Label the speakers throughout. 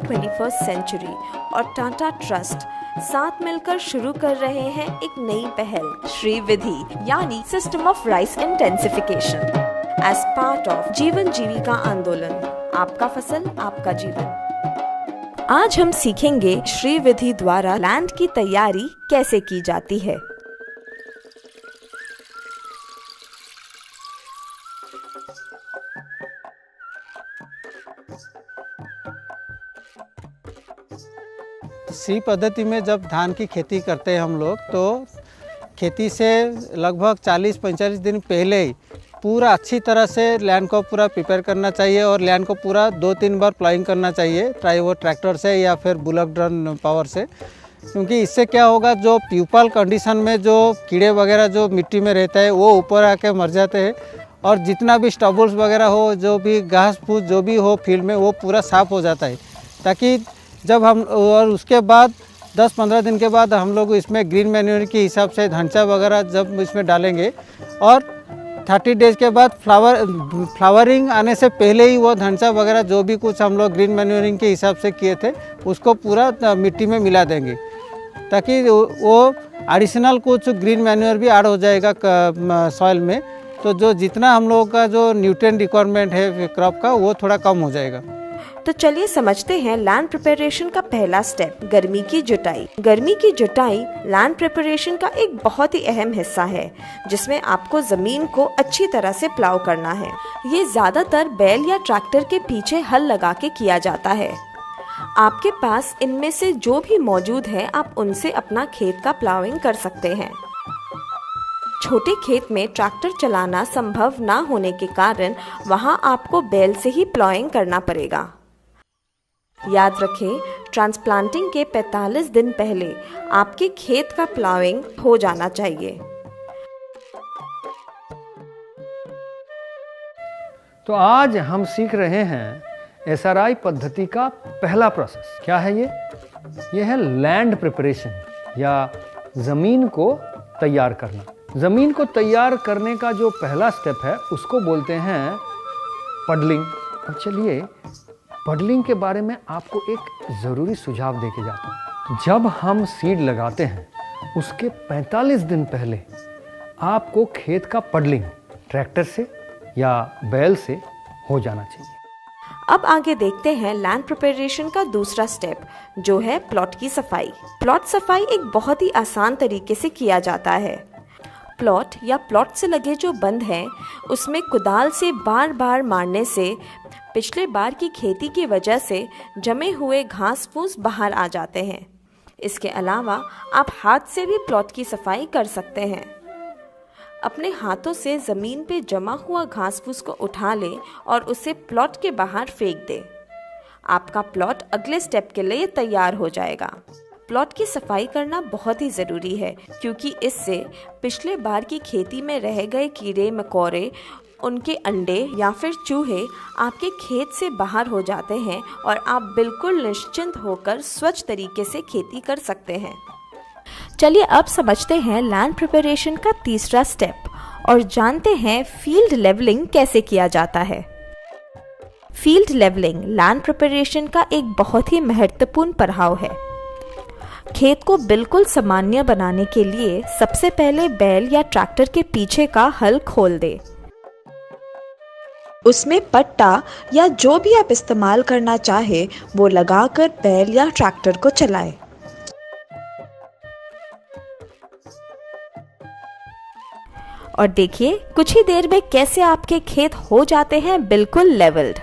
Speaker 1: 21st century और Tata trust साथ मिलकर शुरू कर रहे हैं एक नई पहल, श्री विधि यानी system of rice intensification as part of जीवन जीविका आंदोलन। आपका फसल आपका जीवन। आज हम सीखेंगे श्री विधि द्वारा लैंड की तैयारी कैसे की जाती है।
Speaker 2: सी पद्धति में जब धान की खेती करते हैं हम लोग, तो खेती से लगभग 40-45 दिन पहले ही पूरा अच्छी तरह से लैंड को पूरा प्रिपेयर करना चाहिए और लैंड को पूरा 2-3 बार प्लाइंग करना चाहिए, चाहे वो ट्रैक्टर से या फिर बुलक ड्रम पावर से। क्योंकि इससे क्या होगा, जो प्यूपल कंडीशन में जो कीड़े वगैरह जो मिट्टी में रहता है वो ऊपर आके मर जाते हैं और जितना भी स्टबल्स वगैरह हो, जो भी घास फूस जो भी हो फील्ड में, वो पूरा साफ़ हो जाता है। ताकि जब हम और उसके बाद 10-15 दिन के बाद हम लोग इसमें ग्रीन मैन्योर के हिसाब से ढांचा वगैरह जब इसमें डालेंगे और 30 डेज के बाद फ्लावरिंग आने से पहले ही वो ढांचा वगैरह जो भी कुछ हम लोग ग्रीन मैन्योरिंग के हिसाब से किए थे उसको पूरा मिट्टी में मिला देंगे, ताकि वो एडिशनल कुछ ग्रीन मैन्योर भी ऐड हो जाएगा सॉइल में। तो जो जितना हम लोगों का जो न्यूट्रिएंट रिक्वायरमेंट है क्रॉप का, वो थोड़ा कम हो जाएगा।
Speaker 1: तो चलिए समझते हैं लैंड प्रिपरेशन का पहला स्टेप, गर्मी की जुताई। गर्मी की जुताई लैंड प्रिपरेशन का एक बहुत ही अहम हिस्सा है, जिसमें आपको जमीन को अच्छी तरह से प्लाउ करना है। ये ज्यादातर बैल या ट्रैक्टर के पीछे हल लगा के किया जाता है। आपके पास इनमें से जो भी मौजूद है, आप उनसे अपना खेत का प्लाउइंग कर सकते हैं। छोटे खेत में ट्रैक्टर चलाना संभव ना होने के कारण वहां आपको बैल से ही प्लाउइंग करना पड़ेगा। याद रखें, ट्रांसप्लांटिंग के 45 दिन पहले आपके खेत का प्लाउइंग हो जाना चाहिए।
Speaker 3: तो आज हम सीख रहे हैं एसआरआई पद्धति का पहला प्रोसेस। क्या है ये? ये है लैंड प्रिपरेशन या ज़मीन को तैयार करना। ज़मीन को तैयार करने का जो पहला स्टेप है उसको बोलते हैं पडलिंग। और चलिए पडलिंग के बारे में आपको एक ज़रूरी सुझाव देके जाता हूँ। जब हम सीड लगाते हैं उसके 45 दिन पहले आपको खेत का पडलिंग ट्रैक्टर से या बैल से हो जाना चाहिए।
Speaker 1: अब आगे देखते हैं लैंड प्रिपरेशन का दूसरा स्टेप, जो है प्लॉट की सफाई। प्लॉट सफाई एक बहुत ही आसान तरीके से किया जाता है। प्लॉट या प्लॉट से लगे जो बंद हैं, उसमें कुदाल से बार बार मारने से पिछले बार की खेती की वजह से जमे हुए घास फूस बाहर आ जाते हैं। इसके अलावा आप हाथ से भी प्लॉट की सफाई कर सकते हैं। अपने हाथों से ज़मीन पे जमा हुआ घास फूस को उठा लें और उसे प्लॉट के बाहर फेंक दें। आपका प्लॉट अगले स्टेप के लिए तैयार हो जाएगा। प्लॉट की सफाई करना बहुत ही ज़रूरी है, क्योंकि इससे पिछले बार की खेती में रह गए कीड़े मकोड़े, उनके अंडे या फिर चूहे आपके खेत से बाहर हो जाते हैं और आप बिल्कुल निश्चिंत होकर स्वच्छ तरीके से खेती कर सकते हैं। चलिए अब समझते हैं लैंड प्रिपरेशन का तीसरा स्टेप और जानते हैं फील्ड लेवलिंग कैसे किया जाता है। फील्ड लेवलिंग लैंड प्रिपरेशन का एक बहुत ही महत्वपूर्ण पड़ाव है। खेत को बिल्कुल सामान्य बनाने के लिए सबसे पहले बैल या ट्रैक्टर के पीछे का हल खोल दे। उसमें पट्टा या जो भी आप इस्तेमाल करना चाहे वो लगाकर बैल या ट्रैक्टर को चलाएं। और देखिए कुछ ही देर में कैसे आपके खेत हो जाते हैं बिल्कुल लेवल्ड।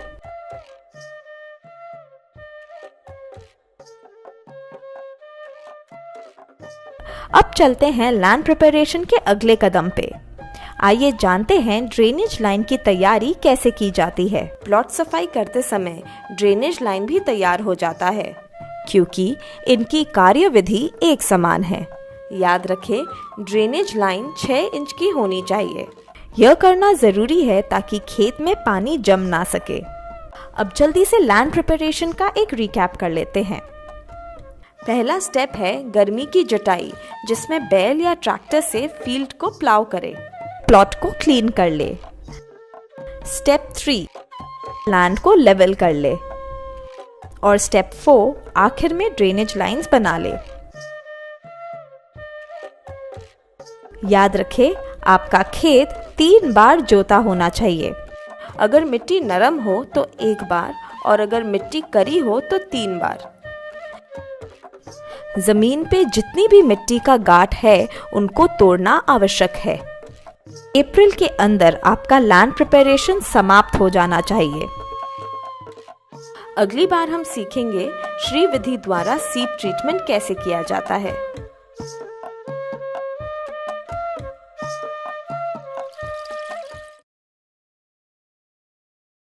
Speaker 1: अब चलते हैं लैंड प्रिपरेशन के अगले कदम पे। आइए जानते हैं ड्रेनेज लाइन की तैयारी कैसे की जाती है। प्लॉट सफाई करते समय ड्रेनेज लाइन भी तैयार हो जाता है, क्योंकि इनकी कार्यविधि एक समान है। याद रखें, ड्रेनेज लाइन 6 इंच की होनी चाहिए। यह करना जरूरी है ताकि खेत में पानी जम ना सके। अब जल्दी से लैंड प्रिपरेशन का एक रिकैप कर लेते हैं। पहला स्टेप है गर्मी की जुताई, जिसमें बैल या ट्रैक्टर से फील्ड को प्लाउ करें, प्लॉट को क्लीन कर ले। स्टेप 3, लैंड को लेवल कर ले। और स्टेप 4 आखिर में ड्रेनेज लाइंस बना ले। याद रखें, आपका खेत 3 बार जोता होना चाहिए। अगर मिट्टी नरम हो तो 1 बार और अगर मिट्टी करी हो तो 3 बार। जमीन पे जितनी भी मिट्टी का गांठ है उनको तोड़ना आवश्यक है। अप्रैल के अंदर आपका लैंड प्रिपरेशन समाप्त हो जाना चाहिए। अगली बार हम सीखेंगे श्री विधि द्वारा सीड ट्रीटमेंट कैसे किया जाता है।